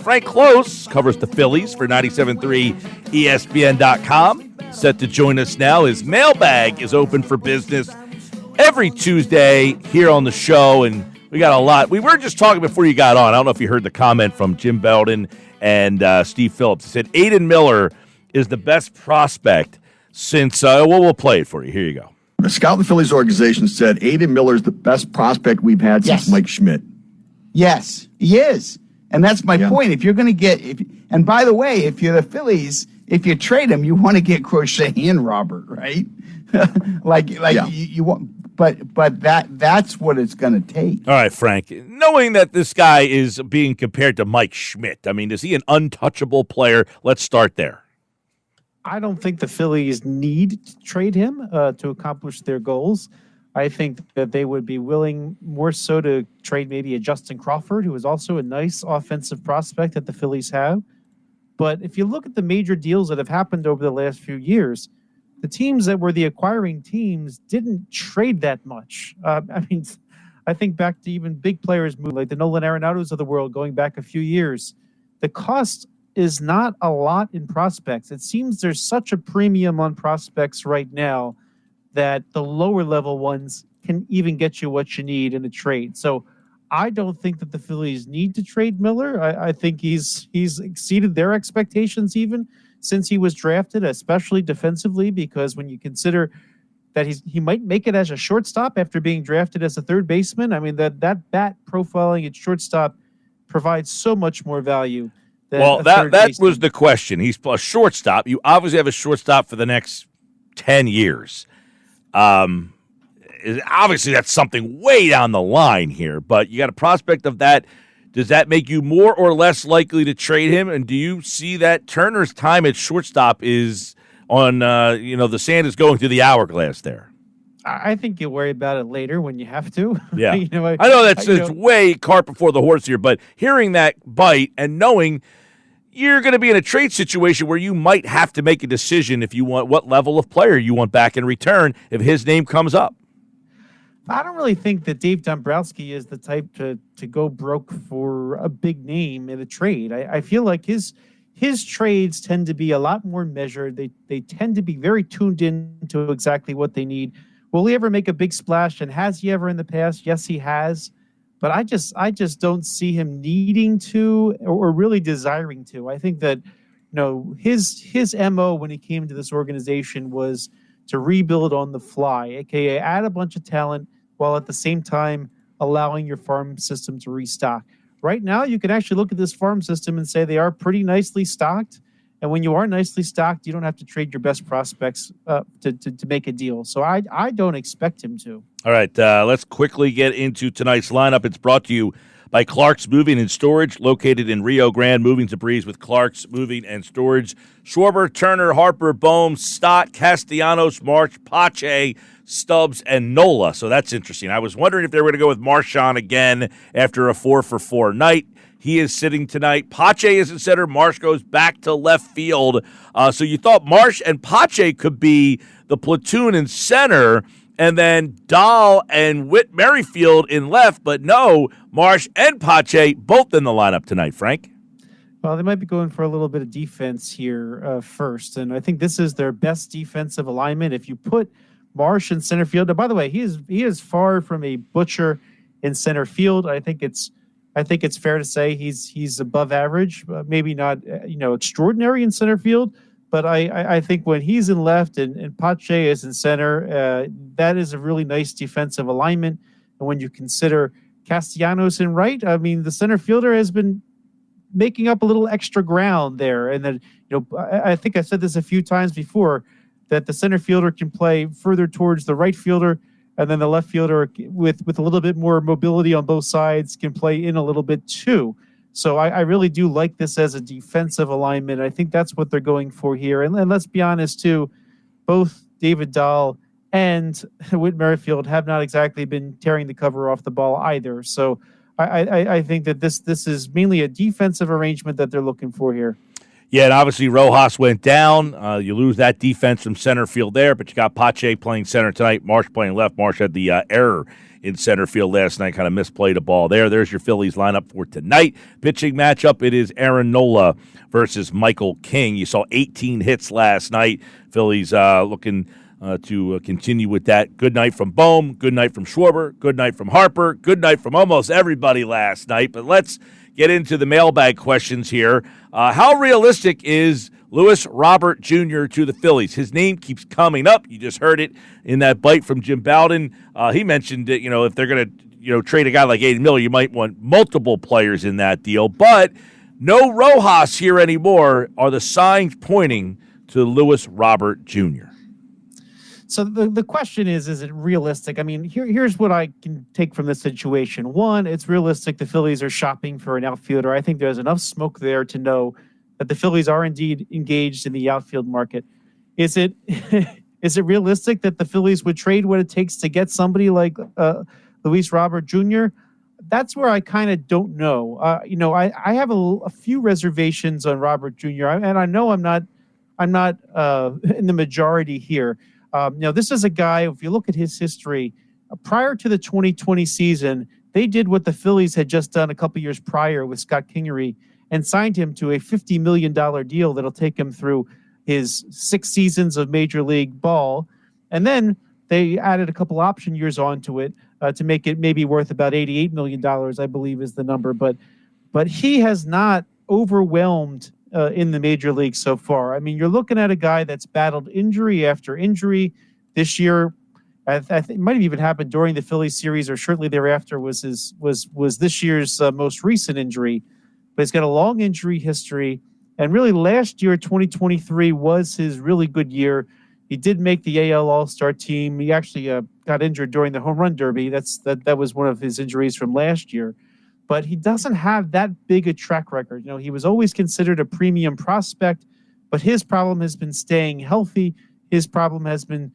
Frank Klose covers the Phillies for 97.3 ESPN.com. Set to join us now. His mailbag is open for business every Tuesday here on the show, and we got a lot. We were just talking before you got on. I don't know if you heard the comment from Jim Belden and Steve Phillips. He said Aiden Miller is the best prospect since we'll play it for you. Here you go. The Scout and Phillies organization said Aiden Miller is the best prospect we've had since Mike Schmidt. Yes, he is. And that's my point. If you're going to get and by the way, if you're the Phillies, if you trade him, you want to get Crochet and Robert, right? You want, but that's what it's going to take. All right, Frank. Knowing that this guy is being compared to Mike Schmidt, I mean, is he an untouchable player? Let's start there. I don't think the Phillies need to trade him to accomplish their goals. I think that they would be willing more so to trade maybe a Justin Crawford, who is also a nice offensive prospect that the Phillies have. But if you look at the major deals that have happened over the last few years, the teams that were the acquiring teams didn't trade that much. I think back to even big players like the Nolan Arenados of the world going back a few years. The cost is not a lot in prospects. It seems there's such a premium on prospects right now that the lower level ones can even get you what you need in a trade. So I don't think that the Phillies need to trade Miller. I think he's exceeded their expectations even since he was drafted, especially defensively, because when you consider that he might make it as a shortstop after being drafted as a third baseman, I mean, that bat profiling at shortstop provides so much more value. Well, that was the question. He's a shortstop. You obviously have a shortstop for the next 10 years. Obviously, that's something way down the line here, but you got a prospect of that. Does that make you more or less likely to trade him? And do you see that Turner's time at shortstop is on, the sand is going through the hourglass there? I think you'll worry about it later when you have to. Yeah. I know it's way cart before the horse here, but hearing that bite and knowing you're going to be in a trade situation where you might have to make a decision if you want what level of player you want back in return if his name comes up. I don't really think that Dave Dombrowski is the type to go broke for a big name in a trade. I feel like his trades tend to be a lot more measured. They tend to be very tuned in to exactly what they need. Will he ever make a big splash? And has he ever in the past? Yes, he has. But I just don't see him needing to or really desiring to. I think that his MO when he came to this organization was to rebuild on the fly, aka add a bunch of talent while at the same time allowing your farm system to restock. Right now, you can actually look at this farm system and say they are pretty nicely stocked. And when you are nicely stocked, you don't have to trade your best prospects to make a deal. So I don't expect him to. All right, let's quickly get into tonight's lineup. It's brought to you by Clark's Moving and Storage, located in Rio Grande. Moving's a breeze with Clark's Moving and Storage. Schwarber, Turner, Harper, Bohm, Stott, Castellanos, March, Pache, Stubbs, and Nola. So that's interesting. I was wondering if they were going to go with Marchand again after a 4-for-4 night. He is sitting tonight. Pache is in center. Marsh goes back to left field. So you thought Marsh and Pache could be the platoon in center, and then Dahl and Whit Merrifield in left, but no, Marsh and Pache both in the lineup tonight, Frank. Well, they might be going for a little bit of defense here first, and I think this is their best defensive alignment. If you put Marsh in center field, and by the way, he is far from a butcher in center field. I think it's fair to say he's above average, maybe not extraordinary in center field. But I think when he's in left and Pache is in center, that is a really nice defensive alignment. And when you consider Castellanos in right, I mean, the center fielder has been making up a little extra ground there. And then, I think I said this a few times before, that the center fielder can play further towards the right fielder, and then the left fielder with a little bit more mobility on both sides can play in a little bit too. So I really do like this as a defensive alignment. I think that's what they're going for here. And let's be honest, too, both David Dahl and Whit Merrifield have not exactly been tearing the cover off the ball either. So I think that this is mainly a defensive arrangement that they're looking for here. Yeah, and obviously Rojas went down. You lose that defense from center field there, but you got Pache playing center tonight, Marsh playing left. Marsh had the error in center field last night, kind of misplayed a ball there. There's your Phillies lineup for tonight. Pitching matchup, it is Aaron Nola versus Michael King. You saw 18 hits last night. Phillies looking to continue with that. Good night from Bohm, good night from Schwarber, good night from Harper, good night from almost everybody last night. But let's get into the mailbag questions here. How realistic is Luis Robert Jr. to the Phillies? His name keeps coming up. You just heard it in that bite from Jim Bowden. He mentioned that, if they're going to, trade a guy like Aiden Miller, you might want multiple players in that deal. But no Rojas here anymore. Are the signs pointing to Luis Robert Jr.? So the question is it realistic? I mean, here's what I can take from this situation. One, it's realistic the Phillies are shopping for an outfielder. I think there's enough smoke there to know that the Phillies are indeed engaged in the outfield market. Is it is it realistic that the Phillies would trade what it takes to get somebody like Luis Robert Jr.? That's where I kind of don't know. I have a few reservations on Robert Jr. And I know I'm not in the majority here. This is a guy, if you look at his history, prior to the 2020 season, they did what the Phillies had just done a couple years prior with Scott Kingery and signed him to a $50 million deal that'll take him through his 6 seasons of Major League ball. And then they added a couple option years onto it to make it maybe worth about $88 million, I believe is the number. But he has not overwhelmed in the major league so far. I mean, you're looking at a guy that's battled injury after injury this year. I think it might have even happened during the Phillies series or shortly thereafter was this year's most recent injury. But he's got a long injury history. And really last year, 2023, was his really good year. He did make the AL All-Star team. He actually got injured during the home run derby. That was one of his injuries from last year. But he doesn't have that big a track record. He was always considered a premium prospect, but his problem has been staying healthy. His problem has been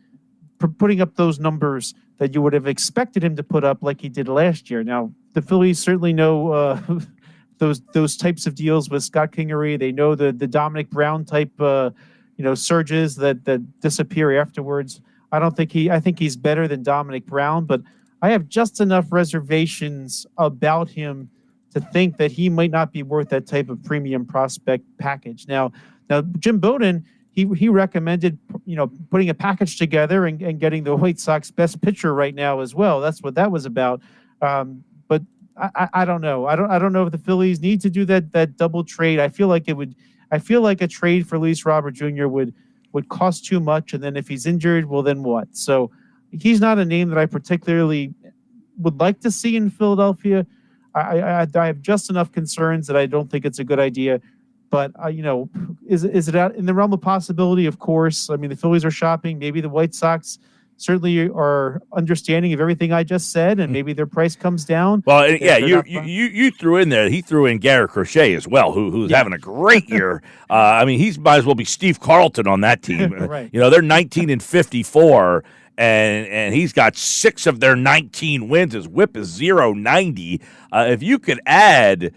putting up those numbers that you would have expected him to put up like he did last year. Now, the Phillies certainly know those types of deals with Scott Kingery. They know the Dominic Brown type surges that disappear afterwards. I think he's better than Dominic Brown, but I have just enough reservations about him to think that he might not be worth that type of premium prospect package. Now Jim Bowden, he recommended, putting a package together and getting the White Sox best pitcher right now as well. That's what that was about. But I don't know. I don't know if the Phillies need to do that double trade. I feel like a trade for Luis Robert Jr. would cost too much. And then if he's injured, well, then what? So he's not a name that I particularly would like to see in Philadelphia. I have just enough concerns that I don't think it's a good idea. But, is it out in the realm of possibility? Of course. I mean, the Phillies are shopping. Maybe the White Sox certainly are understanding of everything I just said, and maybe their price comes down. Well, yeah, you threw in there. He threw in Garrett Crochet as well, who's having a great year. He might as well be Steve Carlton on that team. Right. They're 19-54. And he's got 6 of their 19 wins. His whip is .090. If you could add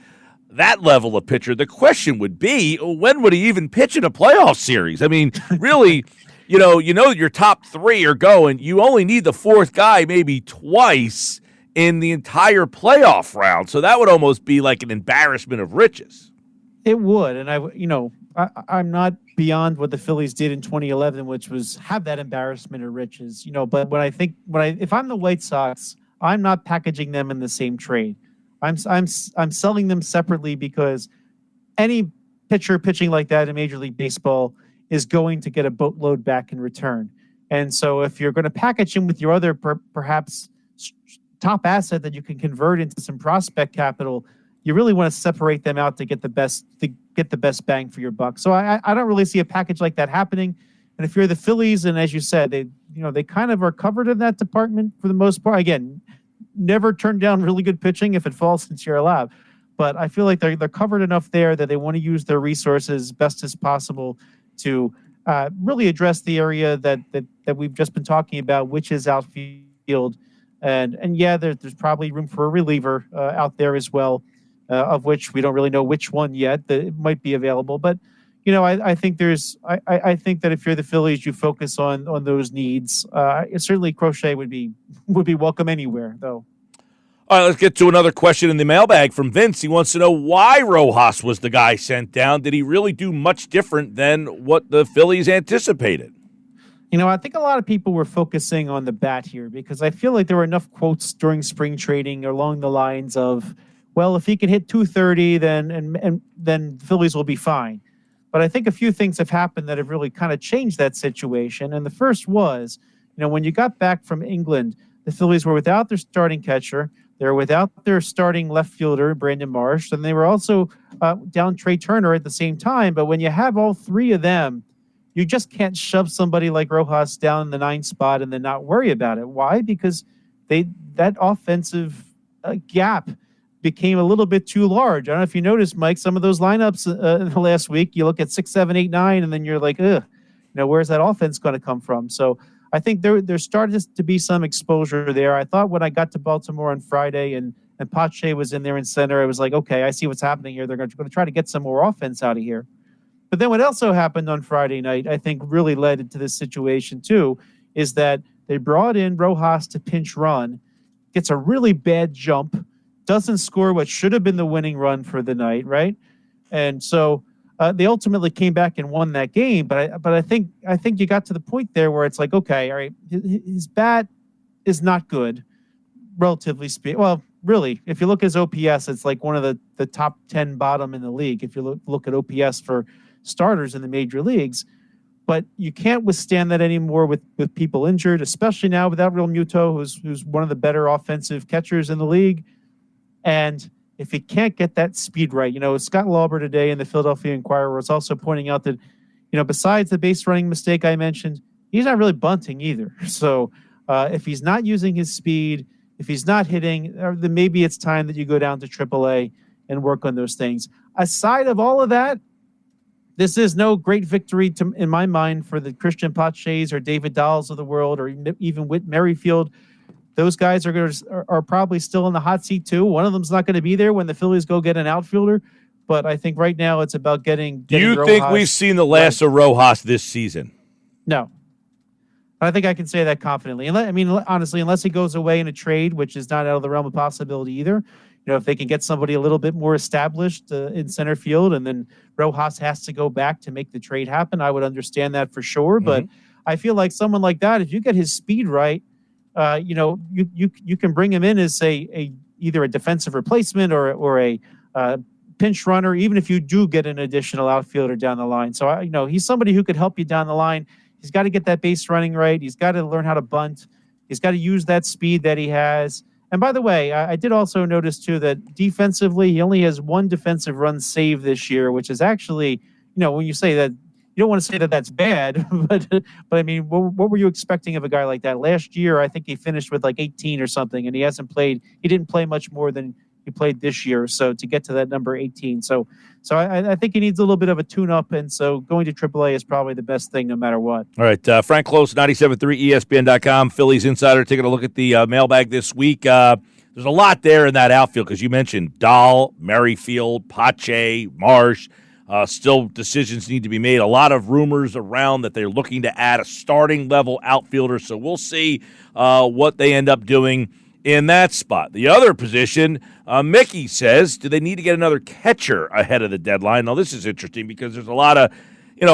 that level of pitcher, the question would be, when would he even pitch in a playoff series? I mean, really, your top 3 are going. You only need the 4th guy maybe twice in the entire playoff round. So that would almost be like an embarrassment of riches. It would, and I'm not beyond what the Phillies did in 2011, which was have that embarrassment of riches. But if I'm the White Sox, I'm not packaging them in the same trade. I'm selling them separately because any pitcher pitching like that in Major League Baseball is going to get a boatload back in return. And so if you're going to package him with your other perhaps top asset that you can convert into some prospect capital, you really want to separate them out to get the best bang for your buck. So I don't really see a package like that happening. And if you're the Phillies, and as you said, they kind of are covered in that department for the most part. Again, never turn down really good pitching if it falls into your lap. But I feel like they're covered enough there that they want to use their resources best as possible to really address the area that we've just been talking about, which is outfield. And yeah, there's probably room for a reliever out there as well. Of which we don't really know which one yet that it might be available. But, I think I think that if you're the Phillies, you focus on those needs. Certainly Crochet would be welcome anywhere, though. All right, let's get to another question in the mailbag from Vince. He wants to know why Rojas was the guy sent down. Did he really do much different than what the Phillies anticipated? I think a lot of people were focusing on the bat here because I feel like there were enough quotes during spring trading along the lines of, well, if he can hit 230, then the Phillies will be fine. But I think a few things have happened that have really kind of changed that situation. And the first was, when you got back from England, the Phillies were without their starting catcher. They were without their starting left fielder, Brandon Marsh. And they were also down Trey Turner at the same time. But when you have all three of them, you just can't shove somebody like Rojas down in the 9th spot and then not worry about it. Why? Because that offensive gap became a little bit too large. I don't know if you noticed, Mike, some of those lineups in the last week, you look at 6, 7, 8, 9, and then you're like, where's that offense going to come from? So I think there started to be some exposure there. I thought when I got to Baltimore on Friday and Pache was in there in center, I was like, okay, I see what's happening here. They're going to try to get some more offense out of here. But then what also happened on Friday night, I think really led into this situation too, is that they brought in Rojas to pinch run, gets a really bad jump, doesn't score what should have been the winning run for the night, right? And so they ultimately came back and won that game. But I think you got to the point there where it's like, okay, all right, his bat is not good, relatively speaking. Well, really, if you look at his OPS, it's like one of the top 10 bottom in the league. If you look at OPS for starters in the major leagues, but you can't withstand that anymore with people injured, especially now without Real Muto, who's one of the better offensive catchers in the league. And if he can't get that speed right, Scott Lauber today in the Philadelphia Inquirer was also pointing out that, besides the base running mistake I mentioned, he's not really bunting either. So if he's not using his speed, if he's not hitting, then maybe it's time that you go down to AAA and work on those things. Aside of all of that, this is no great victory in my mind for the Christian Paches or David Dahls of the world, or even Whit Merrifield. Those guys are probably still in the hot seat too. One of them's not going to be there when the Phillies go get an outfielder. But I think right now it's about getting Do you Rojas think we've seen the last of Rojas this season? No. I think I can say that confidently. Honestly, unless he goes away in a trade, which is not out of the realm of possibility either. If they can get somebody a little bit more established in center field and then Rojas has to go back to make the trade happen, I would understand that for sure. Mm-hmm. But I feel like someone like that, if you get his speed right, you can bring him in as either a defensive replacement or a pinch runner, even if you do get an additional outfielder down the line. So he's somebody who could help you down the line. He's got to get that base running right. He's got to learn how to bunt. He's got to use that speed that he has. And by the way, I did also notice too that defensively, he only has one defensive run saved this year, which is actually, when you say that, you don't want to say that that's bad, but I mean, what were you expecting of a guy like that? Last year, I think he finished with like 18 or something, and he didn't play much more than he played this year. So to get to that number 18. So I think he needs a little bit of a tune-up, and so going to AAA is probably the best thing no matter what. All right, Frank Klose, 97.3 ESPN.com, Phillies Insider, taking a look at the mailbag this week. There's a lot there in that outfield because you mentioned Dahl, Merrifield, Pache, Marsh. Still decisions need to be made. A lot of rumors around that they're looking to add a starting-level outfielder, so we'll see what they end up doing in that spot. The other position, Mickey says, do they need to get another catcher ahead of the deadline? Now, this is interesting because there's a lot of,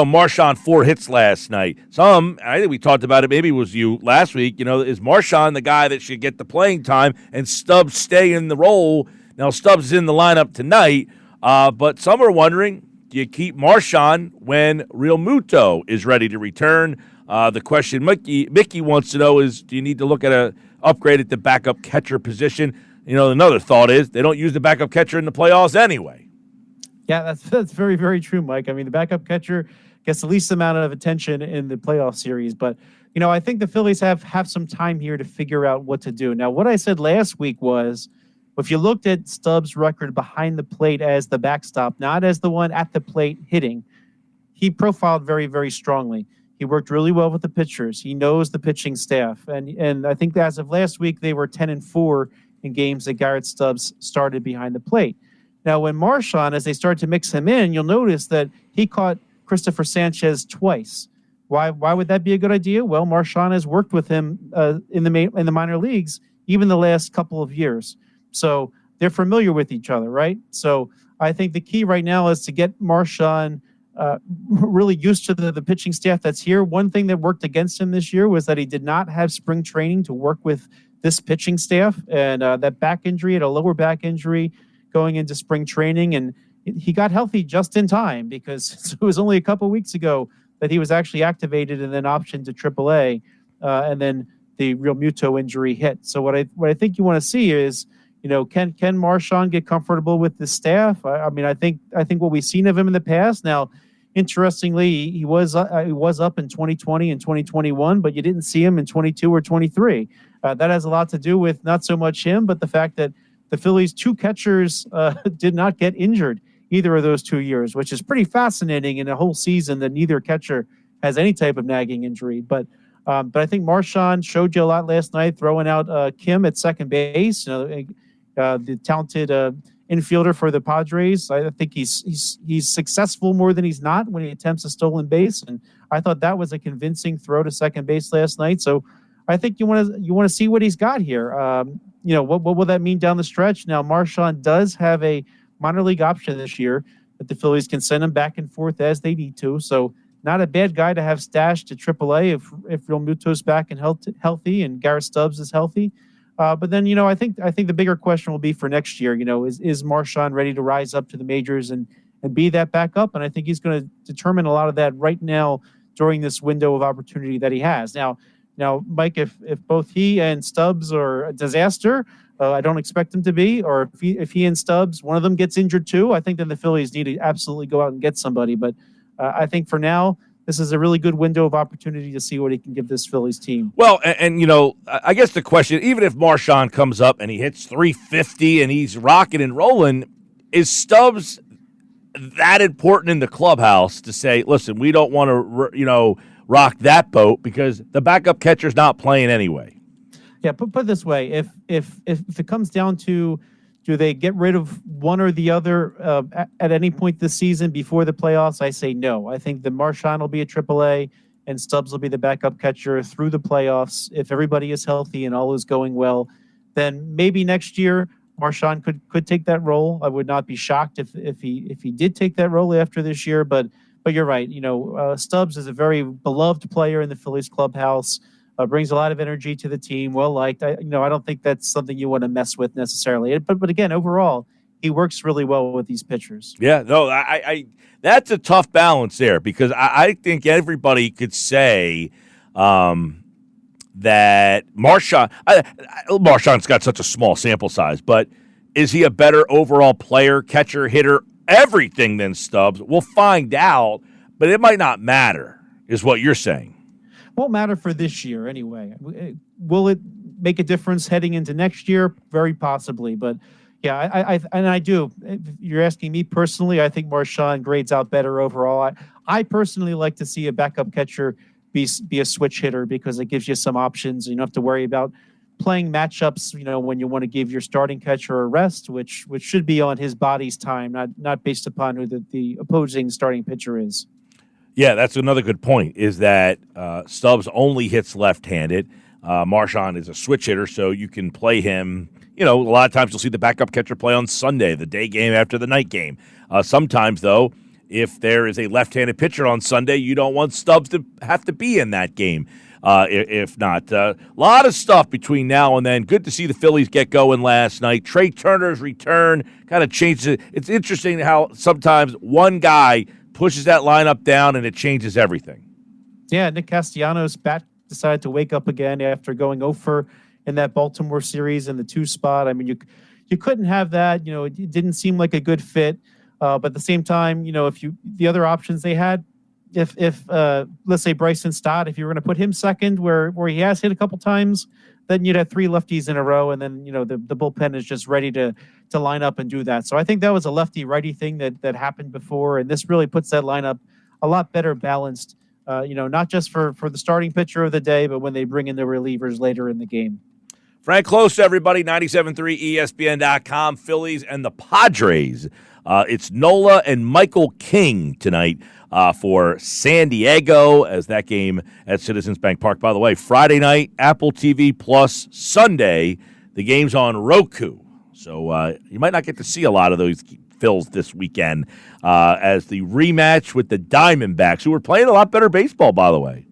Marchand 4 hits last night. I think we talked about it, maybe it was you last week, is Marchand the guy that should get the playing time and Stubbs stay in the role? Now, Stubbs is in the lineup tonight, but some are wondering, do you keep Marchand when Real Muto is ready to return? The question Mickey wants to know is, do you need to look at a upgrade at the backup catcher position? Another thought is they don't use the backup catcher in the playoffs anyway. Yeah, that's very, very true, Mike. I mean, the backup catcher gets the least amount of attention in the playoff series, but I think the Phillies have some time here to figure out what to do. Now, what I said last week was, if you looked at Stubbs' record behind the plate as the backstop, not as the one at the plate hitting, he profiled very, very strongly. He worked really well with the pitchers. He knows the pitching staff. And I think as of last week, they were 10-4 in games that Garrett Stubbs started behind the plate. Now, when Marchand, as they start to mix him in, you'll notice that he caught Christopher Sanchez twice. Why would that be a good idea? Well, Marchand has worked with him in the minor leagues even the last couple of years. So they're familiar with each other, right? So I think the key right now is to get Marchand really used to the pitching staff that's here. One thing that worked against him this year was that he did not have spring training to work with this pitching staff, and that back injury, had a lower back injury going into spring training, and he got healthy just in time because it was only a couple weeks ago that he was actually activated and then optioned to AAA, and then the Real Muto injury hit. So what I think you want to see is, can Marchand get comfortable with the staff? I mean, I think what we've seen of him in the past. Now, interestingly, he was up in 2020 and 2021, but you didn't see him in 22 or 23. That has a lot to do with not so much him, but the fact that the Phillies' two catchers did not get injured either of those 2 years, which is pretty fascinating in a whole season that neither catcher has any type of nagging injury. But I think Marchand showed you a lot last night, throwing out Kim at second base. The talented infielder for the Padres. I think he's successful more than he's not when he attempts a stolen base, and I thought that was a convincing throw to second base last night. So I think you want to see what he's got here. What will that mean down the stretch? Now, Marchand does have a minor league option this year that the Phillies can send him back and forth as they need to. So not a bad guy to have stashed at AAA if Real Muto's back and healthy and Garrett Stubbs is healthy. But then, I think the bigger question will be for next year. Is Marchand ready to rise up to the majors and be that backup? And I think he's going to determine a lot of that right now during this window of opportunity that he has. Now, Mike, if both he and Stubbs are a disaster, I don't expect them to be, or if he and Stubbs, one of them gets injured too, I think then the Phillies need to absolutely go out and get somebody. But I think for now, this is a really good window of opportunity to see what he can give this Phillies team. Well, and I guess the question, even if Marchand comes up and he hits 350 and he's rocking and rolling, is Stubbs that important in the clubhouse to say, listen, we don't want to, rock that boat because the backup catcher's not playing anyway? Yeah, put it this way: if it comes down to, do they get rid of one or the other at any point this season before the playoffs? I say no. I think that Marchand will be a AAA and Stubbs will be the backup catcher through the playoffs. If everybody is healthy and all is going well, then maybe next year Marchand could take that role. I would not be shocked if he did take that role after this year. But you're right. Stubbs is a very beloved player in the Phillies clubhouse. Brings a lot of energy to the team. Well liked. I don't think that's something you want to mess with necessarily. But again, overall, he works really well with these pitchers. Yeah, no, I that's a tough balance there because I think everybody could say that Marchand's got such a small sample size, but is he a better overall player, catcher, hitter, everything than Stubbs? We'll find out, but it might not matter, is what you're saying. Won't matter for this year anyway. Will it make a difference heading into next year? Very possibly. But yeah, I do. If you're asking me personally, I think Marchand grades out better overall. I personally like to see a backup catcher be a switch hitter because it gives you some options. You don't have to worry about playing matchups, when you want to give your starting catcher a rest, which should be on his body's time, not based upon who the opposing starting pitcher is. Yeah, that's another good point, is that Stubbs only hits left-handed. Marchand is a switch hitter, so you can play him. A lot of times you'll see the backup catcher play on Sunday, the day game after the night game. Sometimes, though, if there is a left-handed pitcher on Sunday, you don't want Stubbs to have to be in that game. If not, a lot of stuff between now and then. Good to see the Phillies get going last night. Trey Turner's return kind of changes it. It's interesting how sometimes one guy pushes that lineup down, and it changes everything. Yeah, Nick Castellanos' bat decided to wake up again after going 0 in that Baltimore series in the 2 spot. I mean, you couldn't have that. It didn't seem like a good fit. But at the same time, the other options they had, if let's say Bryson Stott, if you were going to put him second, where he has hit a couple times, then you'd have 3 lefties in a row, and then the bullpen is just ready to line up and do that. So I think that was a lefty-righty thing that happened before, and this really puts that lineup a lot better balanced. Not just for the starting pitcher of the day, but when they bring in the relievers later in the game. Frank Klose, everybody, 97.3 ESPN.com, Phillies and the Padres. It's Nola and Michael King tonight for San Diego as that game at Citizens Bank Park. By the way, Friday night, Apple TV Plus, Sunday, the game's on Roku. So you might not get to see a lot of those Phils this weekend as the rematch with the Diamondbacks, who were playing a lot better baseball, by the way.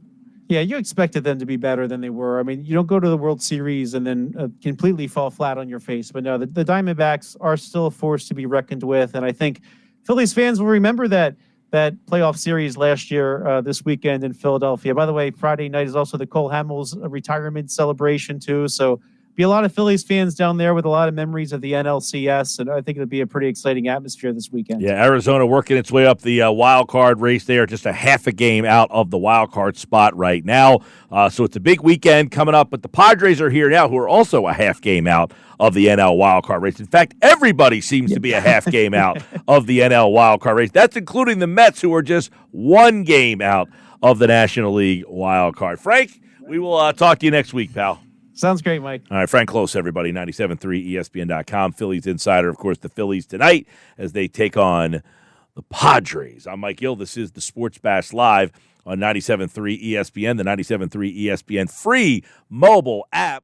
Yeah, you expected them to be better than they were. I mean, you don't go to the World Series and then completely fall flat on your face. But no, the Diamondbacks are still a force to be reckoned with. And I think Phillies fans will remember that playoff series last year, this weekend in Philadelphia. By the way, Friday night is also the Cole Hamels retirement celebration, too. So be a lot of Phillies fans down there with a lot of memories of the NLCS, and I think it'll be a pretty exciting atmosphere this weekend. Yeah, Arizona working its way up the wild card race there, just a half a game out of the wild card spot right now. So it's a big weekend coming up, but the Padres are here now, who are also a half game out of the NL wild card race. In fact, everybody seems to be a half game out of the NL wild card race. That's including the Mets, who are just one game out of the National League wild card. Frank, we will talk to you next week, pal. Sounds great, Mike. All right, Frank Klose, everybody, 97.3 ESPN.com. Phillies Insider, of course, the Phillies tonight as they take on the Padres. I'm Mike Gill. This is the Sports Bash Live on 97.3 ESPN, the 97.3 ESPN free mobile app.